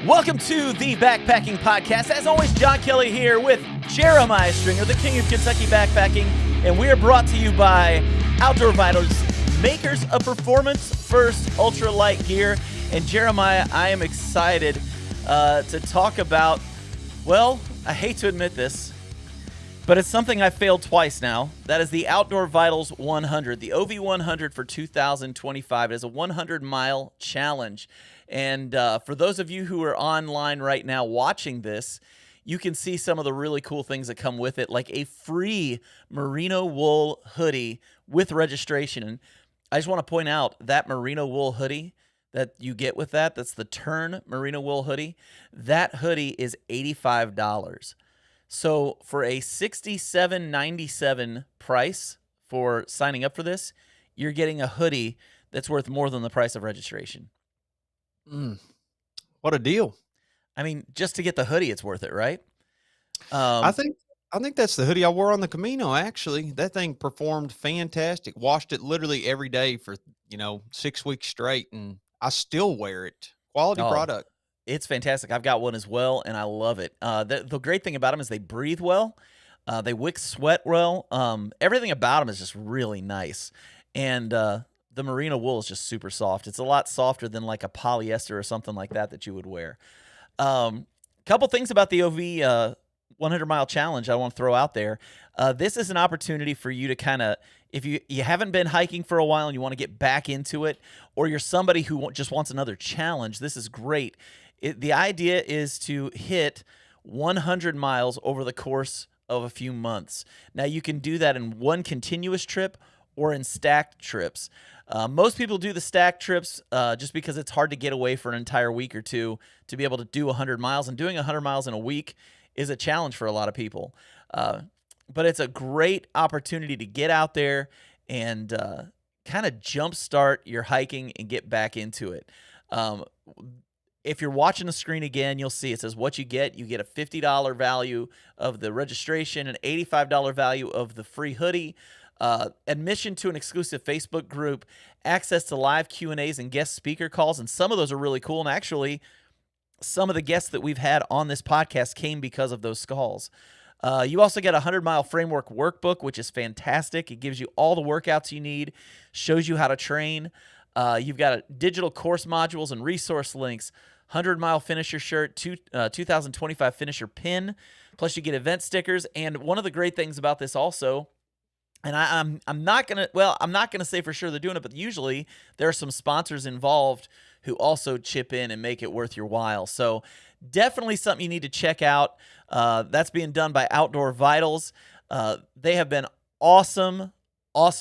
Welcome to the Backpacking Podcast. As always, John Kelly here with Jeremiah Stringer, the king of Kentucky backpacking, and we are brought to you by Outdoor Vitals, makers of performance-first ultralight gear. And Jeremiah, I am excited to talk about, well, I hate to admit this, but it's something I failed twice now. That is the Outdoor Vitals 100, the OV100 for 2025. It is a 100-mile challenge. And for those of you who are online right now watching this, you can see some of the really cool things that come with it, like a free merino wool hoodie with registration. And I just want to point out that merino wool hoodie that you get with that's the Turn merino wool hoodie. That hoodie is $85. So for a $67.97 price for signing up for this, you're getting a hoodie that's worth more than the price of registration. What a deal. I mean, just to get the hoodie, it's worth it, right? I think that's the hoodie I wore on the Camino, actually. That thing performed fantastic. Washed it literally every day for, 6 weeks straight, and I still wear it. Quality product. It's fantastic. I've got one as well, and I love it. The great thing about them is they breathe well. They wick sweat well. Everything about them is just really nice. And the merino wool is just super soft. It's a lot softer than like a polyester or something like that you would wear. Couple things about the OV 100-mile challenge I want to throw out there. This is an opportunity for you to kind of, if you haven't been hiking for a while and you want to get back into it, or you're somebody who just wants another challenge, this is great. The idea is to hit 100 miles over the course of a few months. Now, you can do that in one continuous trip or in stacked trips. Most people do the stacked trips just because it's hard to get away for an entire week or two to be able to do 100 miles. And doing 100 miles in a week is a challenge for a lot of people. But it's a great opportunity to get out there and kind of jumpstart your hiking and get back into it. If you're watching the screen again, you'll see it says what you get. You get a $50 value of the registration, an $85 value of the free hoodie, admission to an exclusive Facebook group, access to live Q&As and guest speaker calls, and some of those are really cool. And actually, some of the guests that we've had on this podcast came because of those calls. You also get a 100-mile framework workbook, which is fantastic. It gives you all the workouts you need, shows you how to train. You've got digital course modules and resource links, 100-mile finisher shirt, 2025 finisher pin, plus you get event stickers. And one of the great things about this also, and I'm not gonna say for sure they're doing it, but usually there are some sponsors involved who also chip in and make it worth your while. So definitely something you need to check out. That's being done by Outdoor Vitals. They have been awesome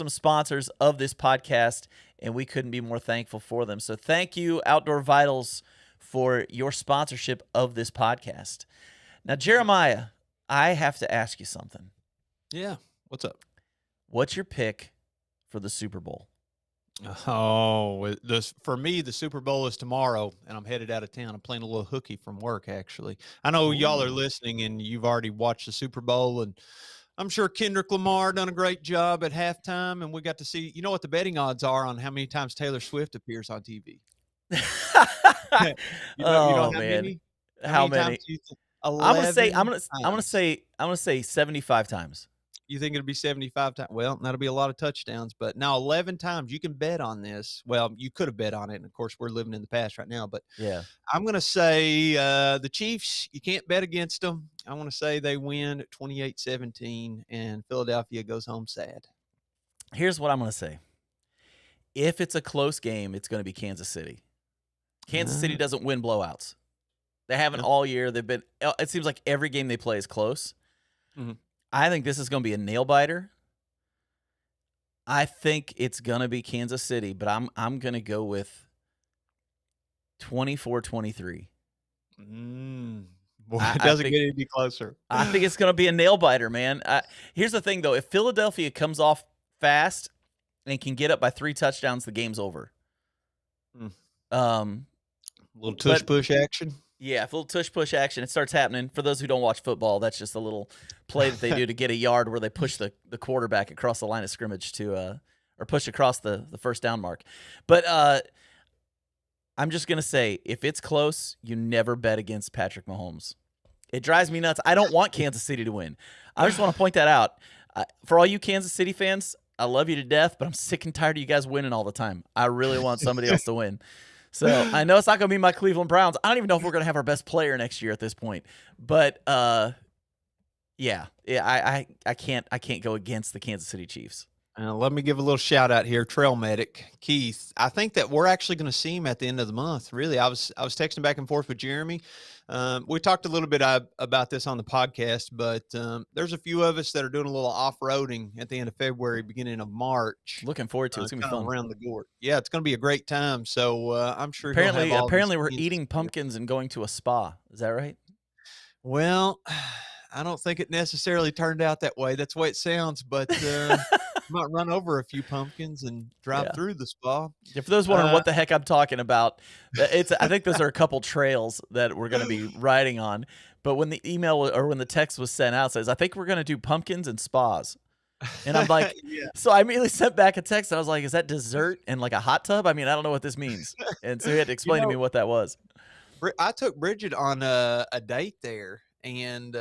sponsors of this podcast, and we couldn't be more thankful for them. So thank you, Outdoor Vitals, for your sponsorship of this podcast. Now, Jeremiah, I have to ask you something. Yeah, what's up? What's your pick for the Super Bowl? Oh, for me, the Super Bowl is tomorrow, and I'm headed out of town. I'm playing a little hooky from work, actually. I know y'all are listening, and you've already watched the Super Bowl, and I'm sure Kendrick Lamar done a great job at halftime, and we got to see, you know what the betting odds are on how many times Taylor Swift appears on TV? you know man. How many? I'm gonna say 75 times. You think it'll be 75 times? Well, that'll be a lot of touchdowns. But now 11 times you can bet on this. Well, you could have bet on it. And, of course, we're living in the past right now. But yeah, I'm going to say the Chiefs, you can't bet against them. I want to say they win 28-17, and Philadelphia goes home sad. Here's what I'm going to say. If it's a close game, it's going to be Kansas City. Kansas City doesn't win blowouts. They haven't all year. It seems like every game they play is close. Mm-hmm. I think this is going to be a nail biter. I think it's going to be Kansas City, but I'm going to go with 24-23. Boy, it doesn't get any closer. I think it's going to be a nail biter, man. Here's the thing, though. If Philadelphia comes off fast and can get up by 3 touchdowns, the game's over. A little tush-push action. Yeah, a little tush-push action. It starts happening. For those who don't watch football, that's just a little play that they do to get a yard where they push the quarterback across the line of scrimmage or push across the first down mark. But I'm just gonna say, if it's close, you never bet against Patrick Mahomes. It drives me nuts. I don't want Kansas City to win. I just want to point that out. For all you Kansas City fans, I love you to death, but I'm sick and tired of you guys winning all the time. I really want somebody else to win. So I know it's not going to be my Cleveland Browns. I don't even know if we're going to have our best player next year at this point. But yeah, I can't go against the Kansas City Chiefs. Let me give a little shout out here, Trail Medic Keith. I think that we're actually going to see him at the end of the month. Really, I was texting back and forth with Jeremy. We talked a little bit about this on the podcast, but there's a few of us that are doing a little off roading at the end of February, beginning of March. Looking forward to it. It's gonna be fun around the Gort. Yeah, it's going to be a great time. So I'm sure. Apparently, we're eating pumpkins and going to a spa. Is that right? Well, I don't think it necessarily turned out that way. That's the way it sounds, but might run over a few pumpkins and drive through the spa. Yeah, for those wondering what the heck I'm talking about, I think those are a couple trails that we're going to be riding on. But when the email or when the text was sent out, it says, I think we're going to do pumpkins and spas. And I'm like, so I immediately sent back a text. And I was like, is that dessert and like a hot tub? I mean, I don't know what this means. And so he had to explain to me what that was. I took Bridget on a date there, and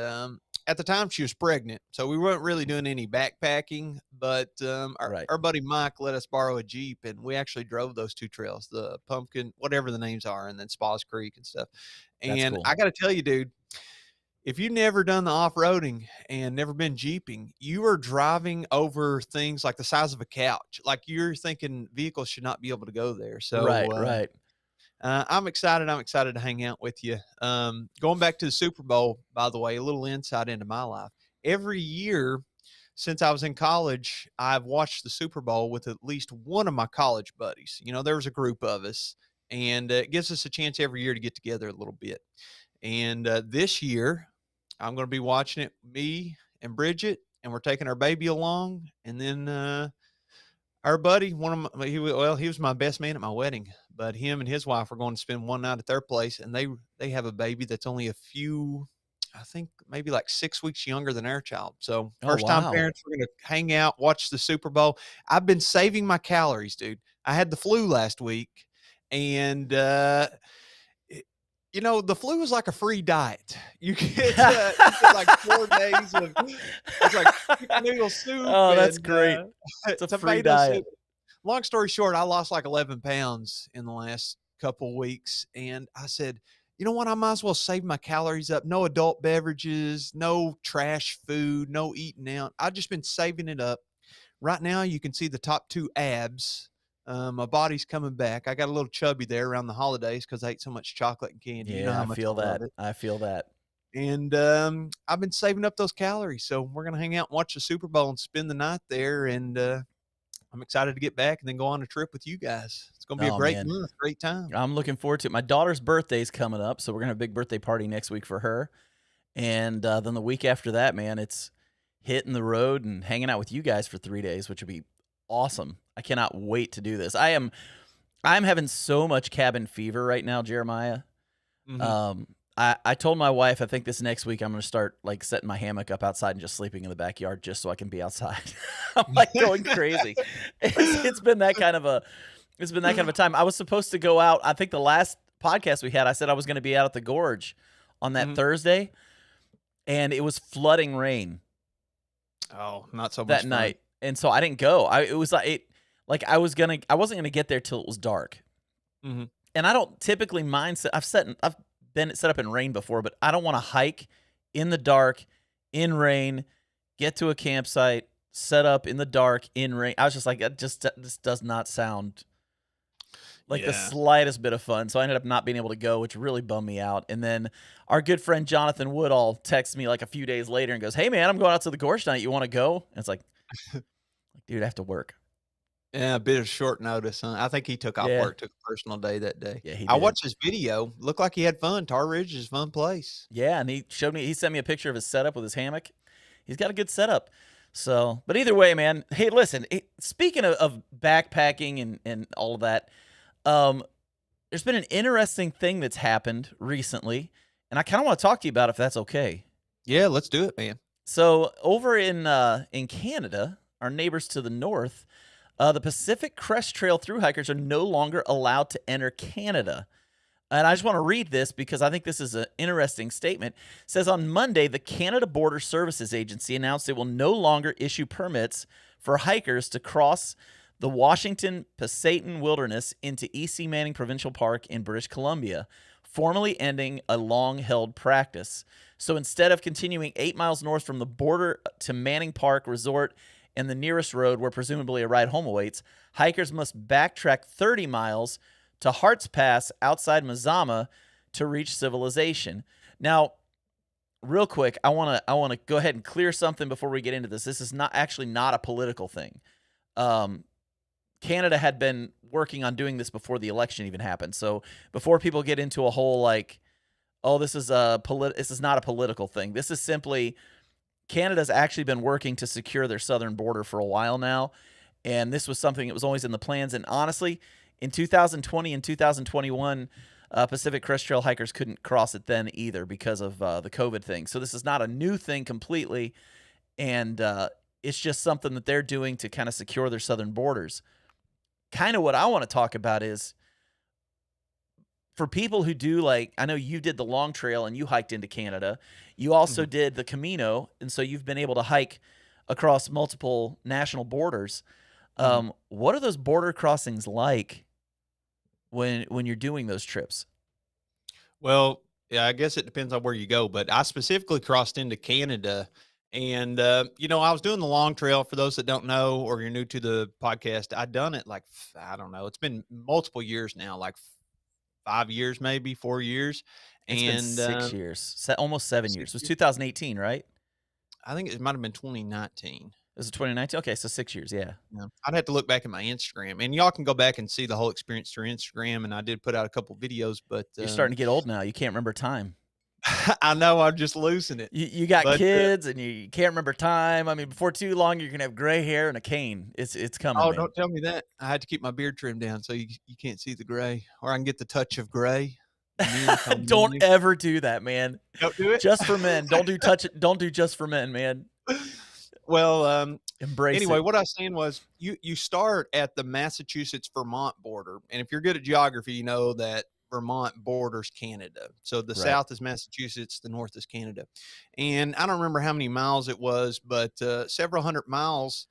at the time she was pregnant, so we weren't really doing any backpacking, but our buddy Mike let us borrow a Jeep, and we actually drove those two trails, the Pumpkin, whatever the names are, and then Spas Creek and stuff. And cool. I got to tell you, dude, if you've never done the off-roading and never been Jeeping, you are driving over things like the size of a couch. Like, you're thinking vehicles should not be able to go there. So right. I'm excited. I'm excited to hang out with you. Going back to the Super Bowl, by the way, a little insight into my life. Every year since I was in college, I've watched the Super Bowl with at least one of my college buddies. You know, there was a group of us, and it gives us a chance every year to get together a little bit. And this year, I'm going to be watching it, me and Bridget, and we're taking our baby along. And then our buddy, he was my best man at my wedding, but him and his wife are going to spend one night at their place, and they have a baby that's only a few, I think maybe like 6 weeks younger than our child. So first time parents, we're going to hang out, watch the Super Bowl. I've been saving my calories, dude. I had the flu last week, and you know, the flu is like a free diet. You get like 4 days of it's like chicken noodle soup. Oh, that's great. It's a free diet. Soup. Long story short, I lost like 11 pounds in the last couple weeks. And I said, you know what? I might as well save my calories up. No adult beverages, no trash food, no eating out. I've just been saving it up. Right now, you can see the top 2 abs. My body's coming back. I got a little chubby there around the holidays because I ate so much chocolate and candy. Yeah, you know how much I love it. I feel that. And I've been saving up those calories. So we're going to hang out and watch the Super Bowl and spend the night there. And I'm excited to get back and then go on a trip with you guys. It's going to be a great month, great time. I'm looking forward to it. My daughter's birthday's coming up, so we're going to have a big birthday party next week for her. And then the week after that, man, it's hitting the road and hanging out with you guys for 3 days, which would be awesome. I cannot wait to do this. I'm having so much cabin fever right now, Jeremiah. Mm-hmm. I told my wife, I think this next week I'm going to start like setting my hammock up outside and just sleeping in the backyard just so I can be outside. I'm like going crazy. It's been that kind of a time. I was supposed to go out. I think the last podcast we had, I said I was going to be out at the gorge on that Thursday, and it was flooding rain. Oh, not so much that fun. Night. And so I didn't go. I wasn't gonna get there till it was dark. Mm-hmm. And I don't typically mind. I've been set up in rain before, but I don't want to hike in the dark, in rain, get to a campsite, set up in the dark, in rain. I was just like, this does not sound like the slightest bit of fun. So I ended up not being able to go, which really bummed me out. And then our good friend Jonathan Woodall texts me like a few days later and goes, "Hey man, I'm going out to the gorge tonight. You want to go?" And it's like, dude, I have to work. Yeah, a bit of short notice, huh? I think he took off work, took a personal day that day. Yeah, he did. I watched his video. Looked like he had fun. Tar Ridge is a fun place. Yeah, and he sent me a picture of his setup with his hammock. He's got a good setup. So, but either way, man, hey, listen, speaking of backpacking and all of that, there's been an interesting thing that's happened recently, and I kind of want to talk to you about it if that's okay. Yeah, let's do it, man. So over in Canada, our neighbors to the north, The Pacific Crest Trail thru hikers are no longer allowed to enter Canada. And I just want to read this because I think this is an interesting statement. It says on Monday, the Canada Border Services Agency announced it will no longer issue permits for hikers to cross the Washington Pasayten Wilderness into E.C. Manning Provincial Park in British Columbia, formally ending a long-held practice. So instead of continuing 8 miles north from the border to Manning Park Resort and the nearest road where presumably a ride home awaits, hikers must backtrack 30 miles to Harts Pass outside Mazama to reach civilization. Now, real quick, I want to go ahead and clear something before we get into this. This is not a political thing. Canada had been working on doing this before the election even happened. So before people get into a whole like, oh, this is not a political thing. This is simply Canada's actually been working to secure their southern border for a while now, and this was something that was always in the plans. And honestly, in 2020 and 2021, Pacific Crest Trail hikers couldn't cross it then either because of the COVID thing. So this is not a new thing completely, and it's just something that they're doing to kind of secure their southern borders. Kind of what I want to talk about is for people who do, like, I know you did the long trail and you hiked into Canada. You also Mhm. did the Camino, and so you've been able to hike across multiple national borders. Mhm. What are those border crossings like when you're doing those trips? Well, yeah, I guess it depends on where you go, but I specifically crossed into Canada and I was doing the long trail for those that don't know or you're new to the podcast. I'd done it like I don't know, it's been multiple years now, like 5 years maybe, 4 years. It's been And 6 years, almost 7 years. 6 It was years. 2018, right? I think it might have been 2019. Was it 2019? Okay, so 6 years, yeah. Yeah. I'd have to look back at my Instagram, and y'all can go back and see the whole experience through Instagram, and I did put out a couple videos, but, You're starting to get old now, you can't remember time. I know I'm just losing it, You got but, kids and you can't remember time. I mean, before too long, you're gonna have gray hair and a cane. It's coming, oh, man. don't tell me that. I had to keep my beard trimmed down so you can't see the gray, or I can get the touch of gray, the men coming on Don't me. ever do that, man. Don't do it? Just for men. Don't do touch it. Don't do just for men, man. Well, Embrace anyway, it. what I was saying was you start at the Massachusetts-Vermont border, and if you're good at geography, you know that Vermont borders Canada. So the Right. south is Massachusetts, the north is Canada. And I don't remember how many miles it was, but several hundred miles.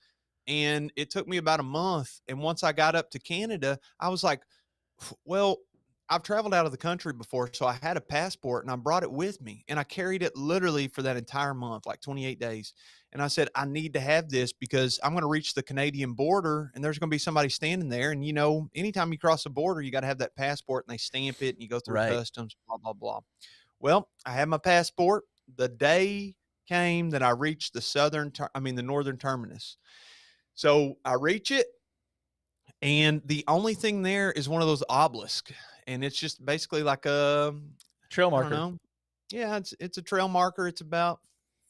And it took me about a month. And once I got up to Canada, I was like, well, I've traveled out of the country before, so I had a passport and I brought it with me and I carried it literally for that entire month, like 28 days. And I said, I need to have this because I'm going to reach the Canadian border and there's going to be somebody standing there. And, anytime you cross the border, you got to have that passport and they stamp it and you go through Right. customs, blah, blah, blah. Well, I had my passport. The day came that I reached the northern terminus. So I reach it, and the only thing there is one of those obelisks, and it's just basically like a, Trail I don't marker. know. Yeah, it's a trail marker. It's about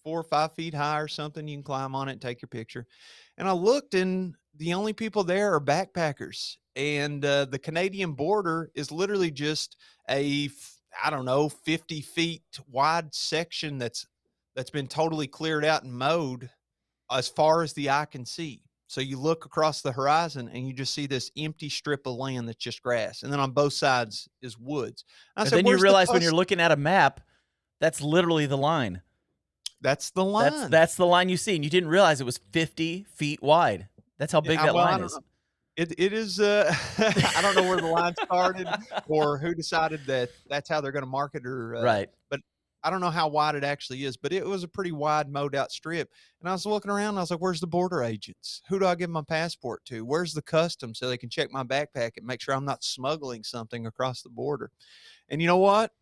4 or 5 feet high or something. You can climb on it and take your picture. And I looked, and the only people there are backpackers. And the Canadian border is literally just I don't know, 50 feet wide section that's been totally cleared out and mowed as far as the eye can see. So you look across the horizon and you just see this empty strip of land that's just grass. And then on both sides is woods. And I And said, then you where's the realize when you're custom? looking at a map, that's literally the line. That's the That's line. that's the line you see, and you didn't realize it was 50 feet wide. That's how Yeah, big that well, I line don't know. is. It is, I don't know where the line started or who decided that that's how they're gonna market or, Right. but I don't know how wide it actually is, but it was a pretty wide mowed out strip. And I was looking around, and I was like, "Where's the border agents? Who do I give my passport to? Where's the customs so they can check my backpack and make sure I'm not smuggling something across the border?" And you know what?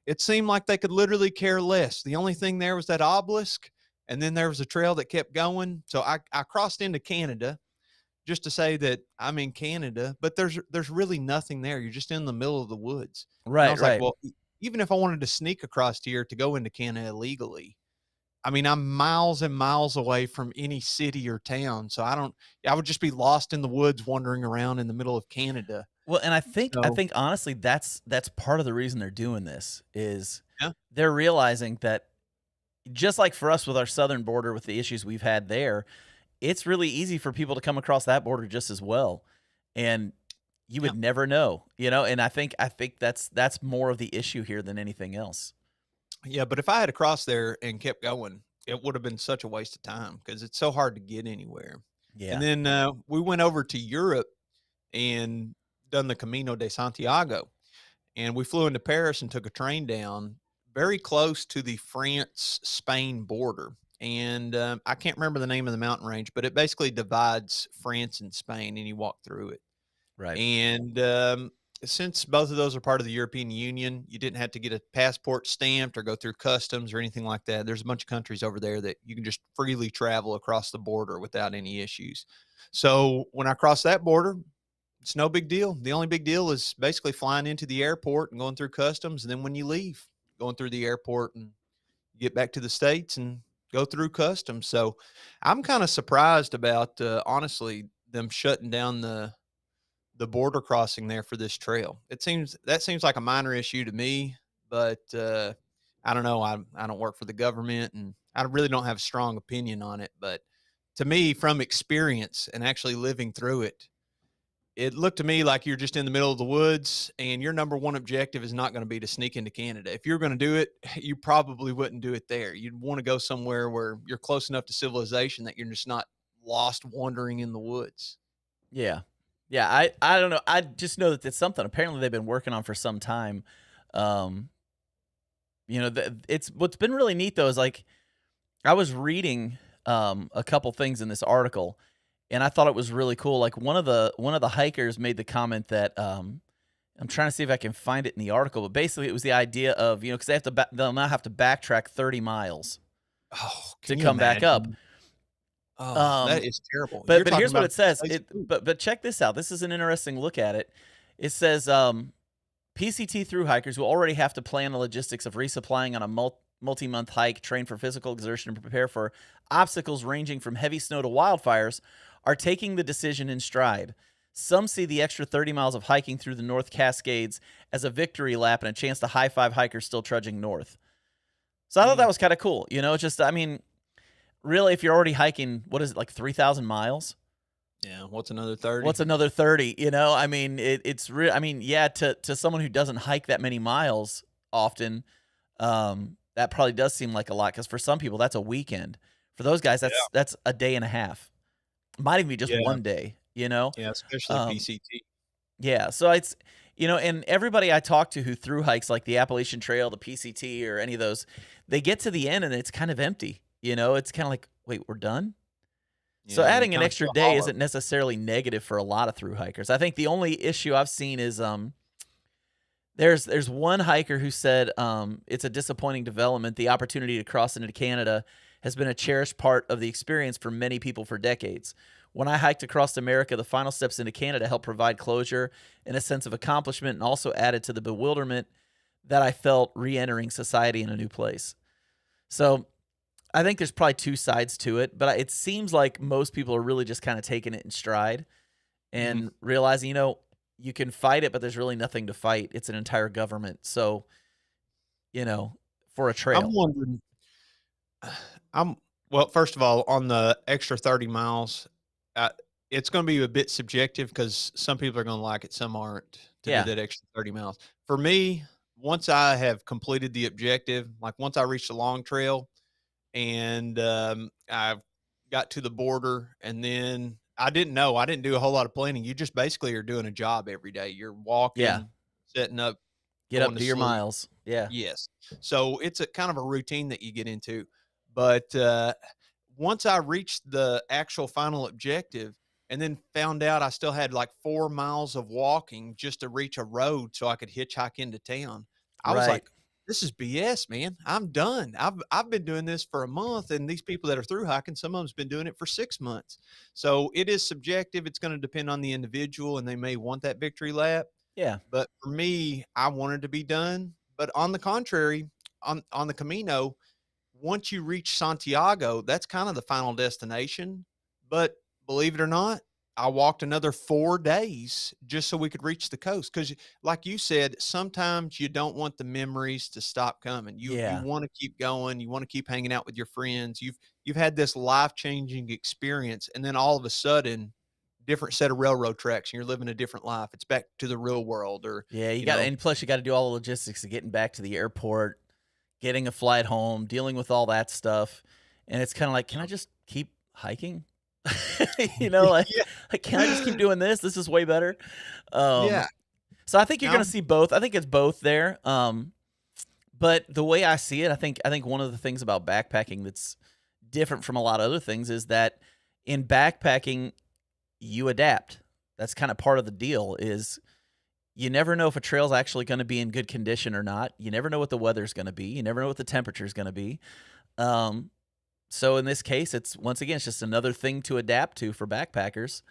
It seemed like they could literally care less. The only thing there was that obelisk, and then there was a trail that kept going. So I crossed into Canada just to say that I'm in Canada, but there's really nothing there. You're just in the middle of the woods. And I Right, was like, right. well, even if I wanted to sneak across here to go into Canada illegally, I mean, I'm miles and miles away from any city or town. So I would just be lost in the woods wandering around in the middle of Canada. Well, and I So, think honestly that's part of the reason they're doing this is yeah. they're realizing that just like for us with our southern border with the issues we've had there, it's really easy for people to come across that border just as well, and you Yeah. would never know, and I think that's more of the issue here than anything else. Yeah, but if I had crossed there and kept going, it would have been such a waste of time because it's so hard to get anywhere. And Yeah, then we went over to Europe and done the Camino de Santiago, and we flew into Paris and took a train down very close to the France-Spain border. And I can't remember the name of the mountain range, but it basically divides France and Spain, and you walk through it. right. And, since both of those are part of the European Union, you didn't have to get a passport stamped or go through customs or anything like that. There's a bunch of countries over there that you can just freely travel across the border without any issues. So when I crossed that border, it's no big deal. The only big deal is basically flying into the airport and going through customs. And then when you leave, going through the airport and get back to the States and go through customs. So I'm kind of surprised about, honestly, them shutting down the border crossing there for this trail. Seems like a minor issue to me, but I don't know. I don't work for the government, and I really don't have a strong opinion on it. But to me, from experience and actually living through it, it looked to me like you're just in the middle of the woods, and your number one objective is not going to be to sneak into Canada. If you're going to do it, you probably wouldn't do it there. You'd want to go somewhere where you're close enough to civilization that you're just not lost wandering in the woods. Yeah. Yeah, I don't know, I just know that it's something apparently they've been working on for some time. Um, it's what's been really neat though is, like, I was reading, a couple things in this article, and I thought it was really cool, like, one of the hikers made the comment that, I'm trying to see if I can find it in the article, but basically it was the idea of, because they'll now have to backtrack 30 miles Oh, to can you come back up. imagine? Oh, that Um, is terrible. but You're but talking here's what about it says. displaced It food. but check this out. This is an interesting look at it. It says, PCT through hikers will already have to plan the logistics of resupplying on a multi-month hike, train for physical exertion, and prepare for obstacles ranging from heavy snow to wildfires, are taking the decision in stride. Some see the extra 30 miles of hiking through the North Cascades as a victory lap and a chance to high five hikers still trudging north. So I thought that Mm, was kind of cool. Just, I mean, really, if you're already hiking, what is it, like 3,000 miles? yeah, what's another 30? What's another 30? I mean, it's real. I mean, yeah, to someone who doesn't hike that many miles often, that probably does seem like a lot because for some people that's a weekend. For those guys, Yeah. that's a day and a half. Might even be just Yeah, one day. yeah, especially Um, PCT. yeah, so and everybody I talk to who through hikes like the Appalachian Trail, the PCT, or any of those, they get to the end and it's kind of empty. It's kind of like, wait, we're done. So Yeah, you adding an kinda extra feel day hollow. isn't necessarily negative for a lot of through hikers. I think the only issue I've seen is there's one hiker who said it's a disappointing development. The opportunity to cross into Canada has been a cherished part of the experience for many people for decades. When I hiked across America, the final steps into Canada helped provide closure and a sense of accomplishment, and also added to the bewilderment that I felt re-entering society in a new place. So I think there's probably two sides to it, but it seems like most people are really just kind of taking it in stride Mhm. and realizing, you can fight it, but there's really nothing to fight. It's an entire government. So, you know, for a I'm trail. wondering I'm well, first of all, on the extra 30 miles, uh, it's gonna be a bit subjective because some people are gonna like it, some aren't, to do Yeah. that extra 30 miles. For me, once I have completed the objective, like, once I reach the long trail and, I've got to the border, and then I didn't do a whole lot of planning. You just basically are doing a job every day. You're Yeah. walking, setting up, Get going up, to do your sleep. miles. Yeah. Yes. So it's a kind of a routine that you get into. But once I reached the actual final objective and then found out I still had like 4 miles of walking just to reach a road so I could hitchhike into town, I was Right. like, this is BS, man. I'm done. I've been doing this for a month, and these people that are through hiking, some of them's been doing it for 6 months. So it is subjective. It's going to depend on the individual, and they may want that victory lap. Yeah. But for me, I wanted to be done. But on the contrary, on the Camino, once you reach Santiago, that's kind of the final destination. But believe it or not, I walked another 4 days just so we could reach the coast. Because, like you said, sometimes you don't want the memories to stop coming. You Yeah. wanna keep going, you wanna keep hanging out with your friends. You've had this life-changing experience, and then all of a sudden, different set of railroad tracks, and you're living a different life. It's back to the real world or, Yeah, you you got know. and plus you gotta do all the logistics of getting back to the airport, getting a flight home, dealing with all that stuff, and it's kinda like, "Can I just keep hiking?" You know, Yeah, like, "Can I just keep doing this? This is way better." yeah. Um, so I think you're Now gonna see both. I think it's both there, but the way I see it, I think one of the things about backpacking that's different from a lot of other things is that in backpacking, you adapt. That's kinda part of the deal is you never know if a trail's actually gonna be in good condition or not. You never know what the weather's gonna be. You never know what the temperature's gonna be. Um, so in this case, it's once again, it's just another thing to adapt to for backpackers.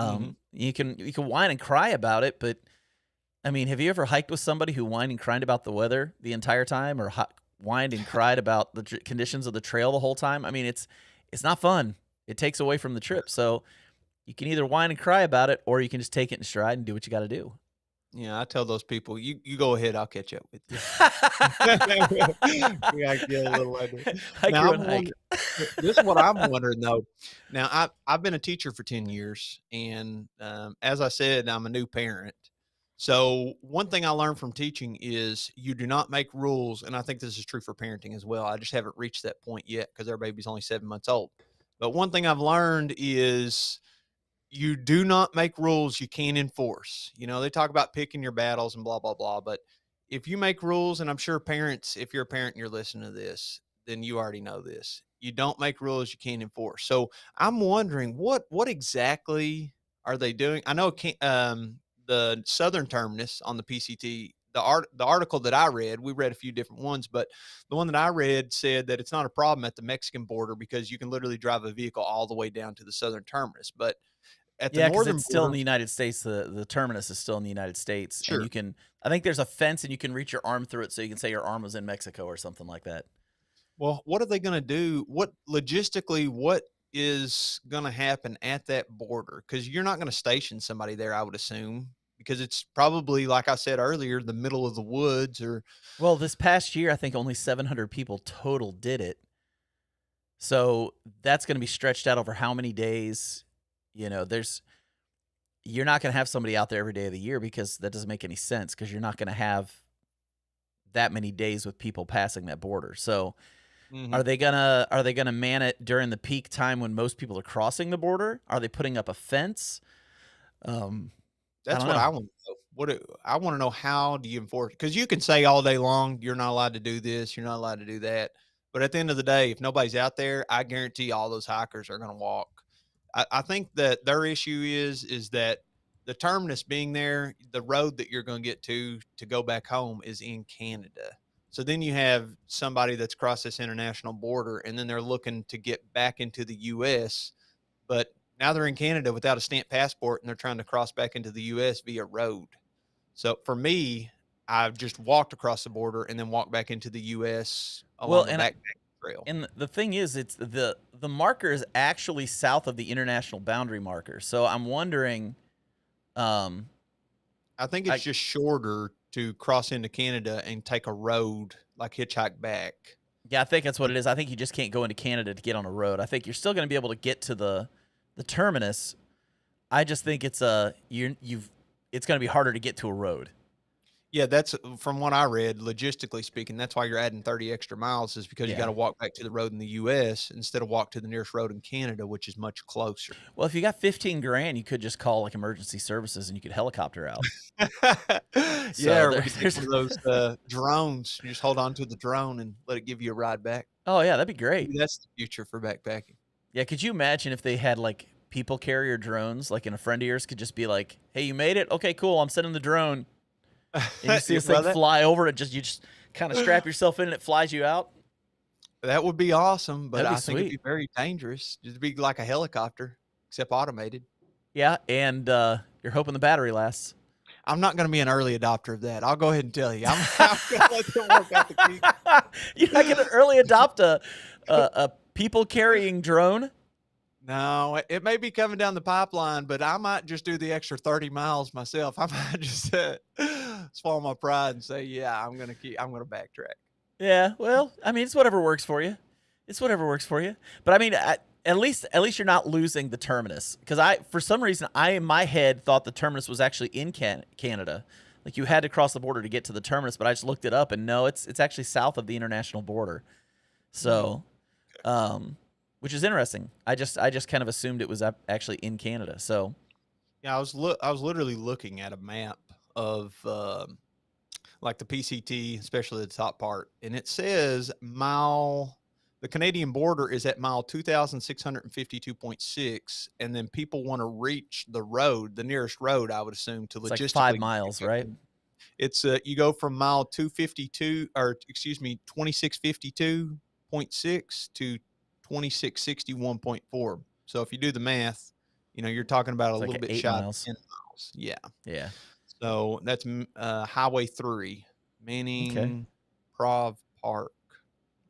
Mhm. You can whine and cry about it, but I mean, have you ever hiked with somebody who whined and cried about the weather the entire time, or whined and cried about the conditions of the trail the whole time? I mean, it's not fun. It takes away from the trip. So you can either whine and cry about it, or you can just take it in stride and do what you got to do. Yeah, I tell those people, "You go ahead, I'll catch up with you." Yeah, I get a little later. Hike Now your I'm own hike. wondering this is what I'm wondering though. Now I've been a teacher for 10 years, and, as I said, I'm a new parent. So, one thing I learned from teaching is you do not make rules, and I think this is true for parenting as well. I just haven't reached that point yet because our baby's only 7 months old. But one thing I've learned is you do not make rules you can't enforce. You know, they talk about picking your battles and blah, blah, blah. But if you make rules, and I'm sure parents, if you're a parent and you're listening to this, then you already know this. You don't make rules you can't enforce. So I'm wondering what exactly are they doing? I know the southern terminus on the PCT, the article that I read, we read a few different ones, but the one that I read said that it's not a problem at the Mexican border because you can literally drive a vehicle all the way down to the southern terminus. But at the Yeah, because northern it's still in border, the United States. The terminus is still in the United States, and sure. you can. I think there's a fence, and you can reach your arm through it, so you can say your arm was in Mexico or something like that. Well, what are they gonna do? What logistically, what is gonna happen at that border? Because you're not gonna station somebody there, I would assume, because it's probably, like I said earlier, the middle of the woods or Well, this past year, I think only 700 people total did it. So that's going to be stretched out over how many days? You know, you're not going to have somebody out there every day of the year because that doesn't make any sense because you're not going to have that many days with people passing that border. So Mhm. are they gonna man it during the peak time when most people are crossing the border? Are they putting up a fence? Um, I That's don't what know. I want to know. I wanna know how do you enforce it? Because you can say all day long, "You're not allowed to do this, you're not allowed to do that," but at the end of the day, if nobody's out there, I guarantee all those hikers are gonna walk. I think that their issue is that the terminus being there, the road that you're gonna get to go back home is in Canada. So then you have somebody that's crossed this international border, and then they're looking to get back into the US, but now they're in Canada without a stamped passport and they're trying to cross back into the US via road. So for me, I've just walked across the border and then walked back into the US Well, along a and backpacking trail. and the thing is, it's the marker is actually south of the international boundary marker. So I'm wondering, um, I think it's I just shorter to cross into Canada and take a road, like hitchhike back. yeah, I think that's what But it is. I think you just can't go into Canada to get on a road. I think you're still going to be able to get to the terminus. I just think it's going to be harder to get to a road. yeah, that's from what I read, logistically speaking, that's why you're adding 30 extra miles is because you Yeah. gotta walk back to the road in the US instead of walk to the nearest road in Canada, which is much closer. Well, if you got 15 grand, you could just call like emergency services and you could helicopter out. Yeah, So or we there, could get there's one of those, drones. You just hold on to the drone and let it give you a ride back. oh yeah, that'd be great. Maybe that's the future for backpacking. Yeah, could you imagine if they had like people carrier drones, like in a friend of yours could just be like, "Hey, you made it? Okay, cool. I'm sending the drone." And you see Yeah, this thing well, fly over it, you just kind of strap yourself in and it flies you out. that would be awesome, but That'd be I think it'd sweet. be very dangerous. It'd be like a helicopter, except automated. Yeah, and you're hoping the battery lasts. I'm not gonna be an early adopter of that. I'll go ahead and tell you. I'm gonna let them work out the kinks. You're not gonna early adopt a people carrying drone. No, it may be coming down the pipeline, but I might just do the extra 30 miles myself. I might just, swallow my pride and say, "Yeah, I'm gonna backtrack." Yeah, well, I mean, it's whatever works for you. It's whatever works for you. But I mean, at least you're not losing the terminus because for some reason I in my head thought the terminus was actually in Canada. Like you had to cross the border to get to the terminus, but I just looked it up and no, it's actually south of the international border. Hmm. So, um, which is interesting. I just kind of assumed it was actually in Canada. So, Yeah, I was literally looking at a map of, like the PCT, especially the top part, and it says the Canadian border is at mile 2,652.6, and then people wanna reach the road, the nearest road, I would assume, to it's like 5 logistically miles, right? it's, you go from mile 252 or excuse me, 2652.6 to 2661.4. So if you do the math, you're talking about a It's little like bit 8 shy of miles. 10 miles. Yeah. Yeah. So that's Highway 3, Okay. Manning Prov Park.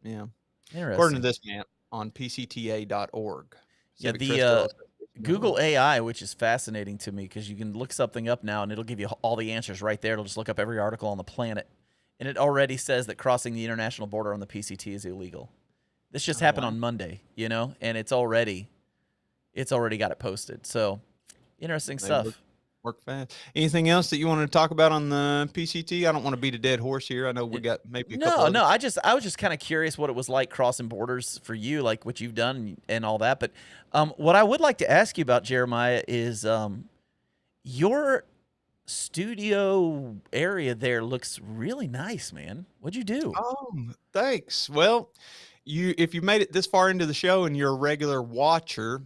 Yeah. According to Interesting. this map on pcta.org, Yeah, Pacific the Crest Trail Association.org. Google AI, which is fascinating to me because you can look something up now and it'll give you all the answers right there. It'll just look up every article on the planet, and it already says that crossing the international border on the PCT is illegal. This just Oh, happened wow. on Monday, and it's already got it posted. So interesting They stuff. work fast. Anything else that you wanted to talk about on the PCT? I don't want to beat a dead horse here. I know we It, got maybe a couple no, other. no, I was just kind of curious what it was like crossing borders for you, like what you've done and all that. But what I would like to ask you about Jeremiah is your studio area there looks really nice, man. What'd you do? Oh, thanks. Well, if you made it this far into the show and you're a regular watcher,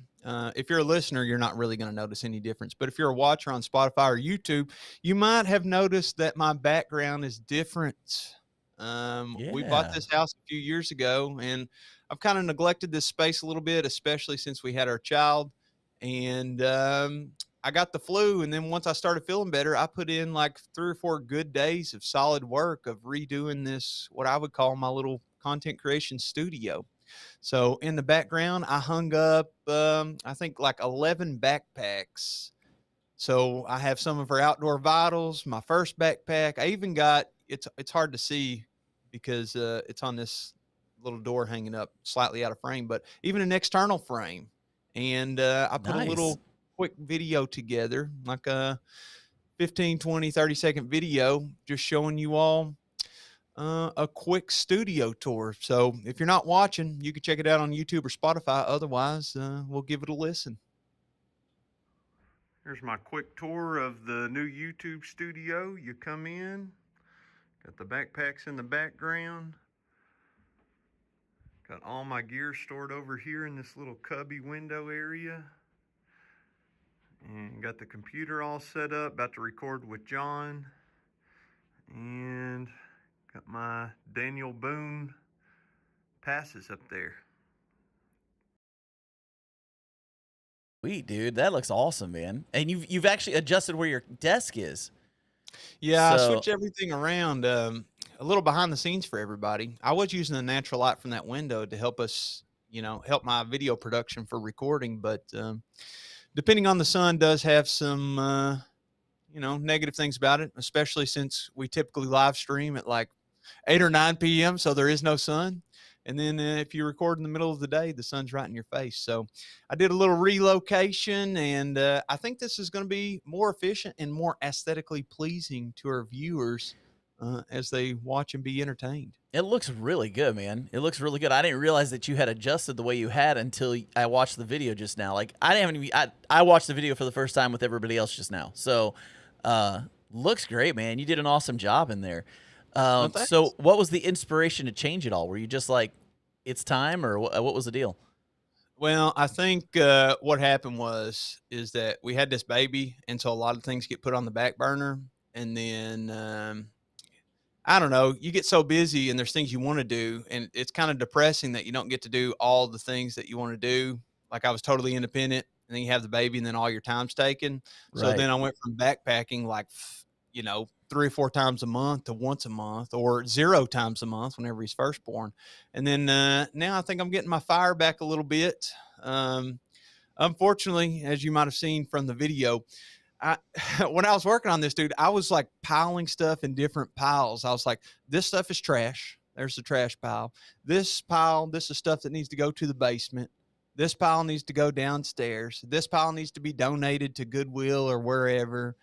if you're a listener, you're not really going to notice any difference. But if you're a watcher on Spotify or YouTube, you might have noticed that my background is different. We bought Yeah. this house a few years ago, and I've kind of neglected this space a little bit, especially since we had our child. And I got the flu, and then once I started feeling better, I put in like 3 or 4 good days of solid work of redoing this, what I would call my little content creation studio. So in the background, I hung up, I think like 11 backpacks. So I have some of her outdoor vitals, my first backpack. I even got it's hard to see because it's on this little door hanging up slightly out of frame, but even an external frame. And I put a Nice. little quick video together, like a 15, 20, 30-second video, just showing you all a quick studio tour. So if you're not watching, you can check it out on YouTube or Spotify. Otherwise, we'll give it a listen. Here's my quick tour of the new YouTube studio. You come in, got the backpacks in the background, got all my gear stored over here in this little cubby window area, and got the computer all set up, about to record with John, and got my Daniel Boone passes up there. Sweet, dude. That looks awesome, man. And you've actually adjusted where your desk is. Yeah, I So switched everything around, a little behind the scenes for everybody. I was using the natural light from that window to help us, help my video production for recording, but, depending on the sun does have some, negative things about it, especially since we typically live stream at like 8 or 9 p.m., so there is no sun. And then if you record in the middle of the day, the sun's right in your face. So I did a little relocation, and I think this is going to be more efficient and more aesthetically pleasing to our viewers as they watch and be entertained. it looks really good, man. It looks really good. I didn't realize that you had adjusted the way you had until I watched the video just now. Like I didn't even I watched the video for the first time with everybody else just now. So looks great, man. You did an awesome job in there. Well, So thanks. what was the inspiration to change it all? Were you just like, it's time, or what was the deal? Well, I think what happened is that we had this baby, and so a lot of things get put on the back burner, and then I don't know, you get so busy and there's things you want to do, and it's kind of depressing that you don't get to do all the things that you want to do. Like I was totally independent, and then you have the baby, and then all your time's taken. So Right. then I went from backpacking like 3 or 4 times a month to once a month, or 0 times a month whenever he's first born. And then now I think I'm getting my fire back a little bit. Um, unfortunately, as you might have seen from the video, I when I was working on this, dude, I was like piling stuff in different piles. I was like, this stuff is trash. There's the trash pile. This pile, this is stuff that needs to go to the basement. This pile needs to go downstairs. This pile needs to be donated to Goodwill or wherever.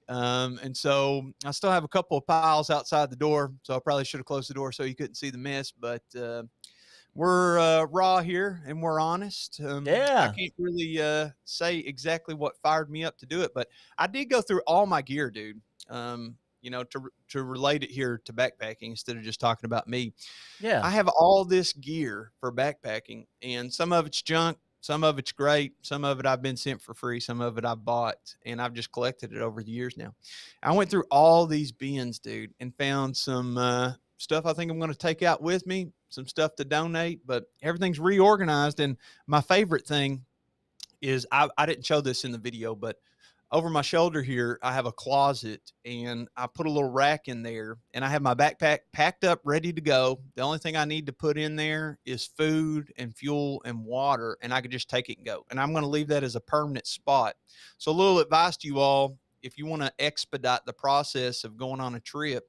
And so I still have a couple of piles outside the door. So I probably should have closed the door so you couldn't see the mess. But we're raw here and we're honest. I Yeah. can't really say exactly what fired me up to do it, but I did go through all my gear, dude. To relate it here to backpacking instead of just talking about me. Yeah. I have all this gear for backpacking, and some of it's junk, some of it's great, some of it I've been sent for free, some of it I've bought, and I've just collected it over the years now. I went through all these bins, dude, and found some stuff I think I'm going to take out with me, some stuff to donate, but everything's reorganized. And my favorite thing is I didn't show this in the video, but over my shoulder here, I have a closet and I put a little rack in there and I have my backpack packed up, ready to go. The only thing I need to put in there is food and fuel and water, and I could just take it and go. And I'm going to leave that as a permanent spot. So, a little advice to you all, if you want to expedite the process of going on a trip,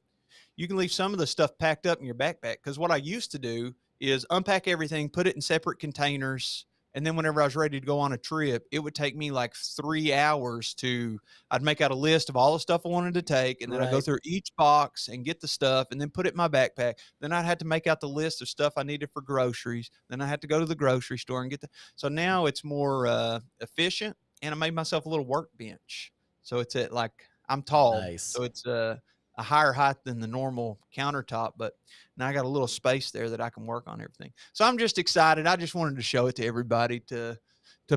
you can leave some of the stuff packed up in your backpack. Because what I used to do is unpack everything, put it in separate containers, and then whenever I was ready to go on a trip, it would take me like 3 hours to, I'd make out a list of all the stuff I wanted to take. And then I'd go Right. through each box and get the stuff and then put it in my backpack. Then I'd have to make out the list of stuff I needed for groceries. Then I had to go to the grocery store and get the, so now it's more efficient. And I made myself a little workbench. So it's at like, I'm tall. Nice. So it's a higher height than the normal countertop, but now I got a little space there that I can work on everything. So I'm just excited. I just wanted to show it to everybody to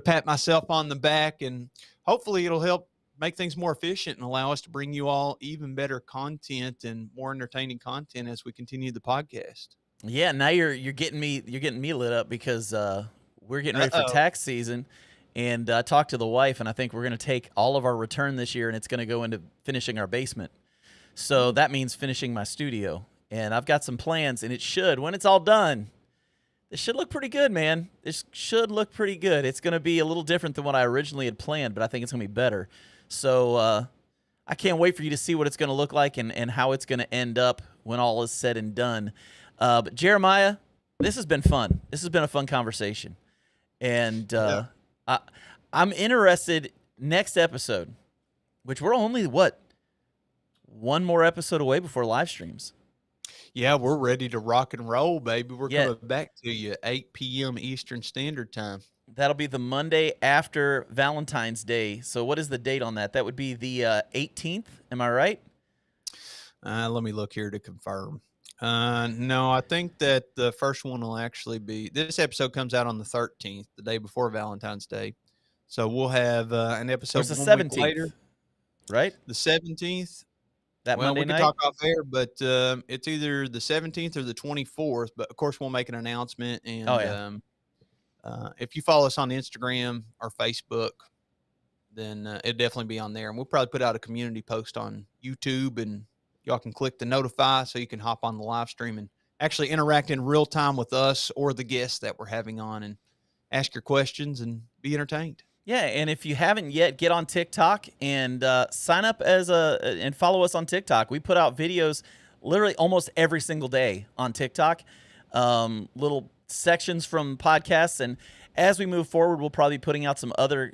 pat myself on the back, and hopefully it'll help make things more efficient and allow us to bring you all even better content and more entertaining content as we continue the podcast. Yeah, now you're getting me lit up because we're getting ready for Uh-oh. tax season, and I talked to the wife, and I think we're going to take all of our return this year, and it's going to go into finishing our basement. So Mm. that means finishing my studio, and I've got some plans, and it should, when it's all done, this should look pretty good, man. This should look pretty good. It's going to be a little different than what I originally had planned, but I think it's going to be better. So I can't wait for you to see what it's going to look like and how it's going to end up when all is said and done. But Jeremiah, this has been fun. This has been a fun conversation, and Yeah. I, I'm interested next episode, which we're only what one more episode away before live streams. Yeah, we're ready to rock and roll, baby. We're Yeah, coming back to you 8 p.m. Eastern Standard Time. that'll be the Monday after Valentine's Day. So what is the date on that? That would be the 18th. Am I right? Let me look here to confirm. No, I think that the first one will actually be, this episode comes out on the 13th, the day before Valentine's Day. So we'll have an Or episode it's the 1 week later, 17th, right? the 17th. That Well, Monday we could night? talk off air, but it's either the 17th or the 24th. But of course, we'll make an announcement. Oh And yeah. if you follow us on Instagram or Facebook, then it'll definitely be on there. And we'll probably put out a community post on YouTube, and y'all can click the notify so you can hop on the live stream and actually interact in real time with us or the guests that we're having on and ask your questions and be entertained. Yeah, and if you haven't yet, get on TikTok and sign up as and follow us on TikTok. We put out videos literally almost every single day on TikTok, little sections from podcasts, and as we move forward, we'll probably be putting out some other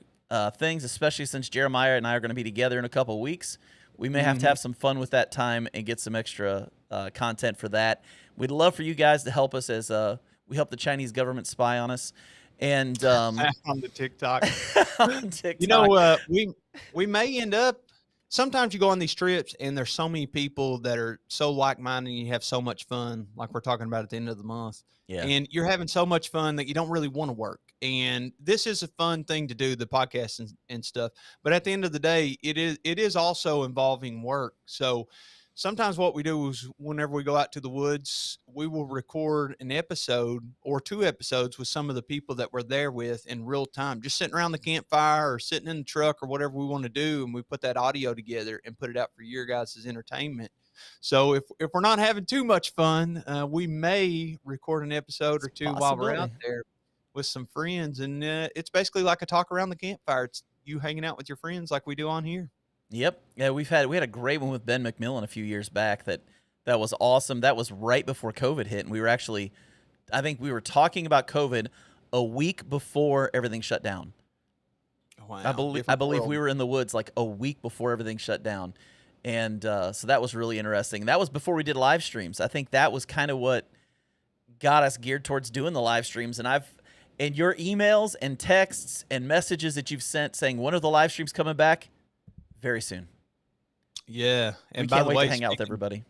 things, especially since Jeremiah and I are going to be together in a couple of weeks. We may have to Mhm. have some fun with that time and get some extra content for that. We'd love for you guys to help us as we help the Chinese government spy on us. And On the TikTok. on You TikTok. know, we may end up. Sometimes you go on these trips, and there's so many people that are so like-minded, and you have so much fun, like we're talking about at the end of the month, Yeah. and you're having so much fun that you don't really want to work. And this is a fun thing to do, the podcast and stuff. But at the end of the day, it is also involving work. So sometimes what we do is whenever we go out to the woods, we will record an episode or two episodes with some of the people that we're there with in real time, just sitting around the campfire or sitting in the truck or whatever we want to do. And we put that audio together and put it out for your guys' entertainment. So if we're not having too much fun, we may record an episode It's or a two while we're possibility. out there. with some friends, and it's basically like a talk around the campfire. It's you hanging out with your friends like we do on here. Yep. Yeah, we had a great one with Ben McMillan a few years back that was awesome. That was right before COVID hit, and we were actually I think we were talking about COVID a week before everything shut down. Wow, I different believe we world. were in the woods like a week before everything shut down, and so that was really interesting. That was before we did live streams. I think that was kind of what got us geared towards doing the live streams. And your emails and texts and messages that you've sent saying when are the live streams coming back? Very soon. Yeah, We and by can't the wait to way, hang out with everybody.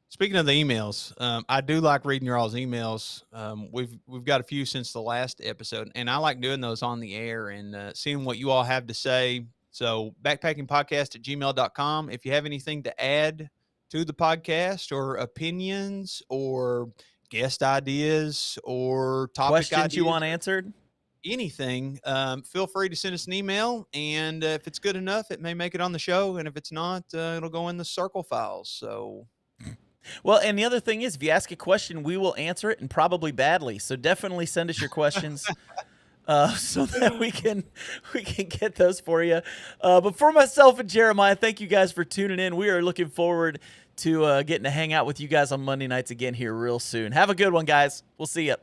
speaking of the emails, I do like reading your all's emails. We've got a few since the last episode, and I like doing those on the air and seeing what you all have to say. So backpackingpodcast@gmail.com. If you have anything to add to the podcast or opinions or guest ideas or topic Questions you ideas want or answered? anything, feel free to send us an email. And if it's good enough, it may make it on the show. And if it's not, it'll go in the circle files. So Well, and the other thing is, if you ask a question, we will answer it, and probably badly. So definitely send us your questions, so that we can get those for you. But for myself and Jeremiah, thank you guys for tuning in. We are looking forward to getting to hang out with you guys on Monday nights again here real soon. Have a good one, guys. We'll see you.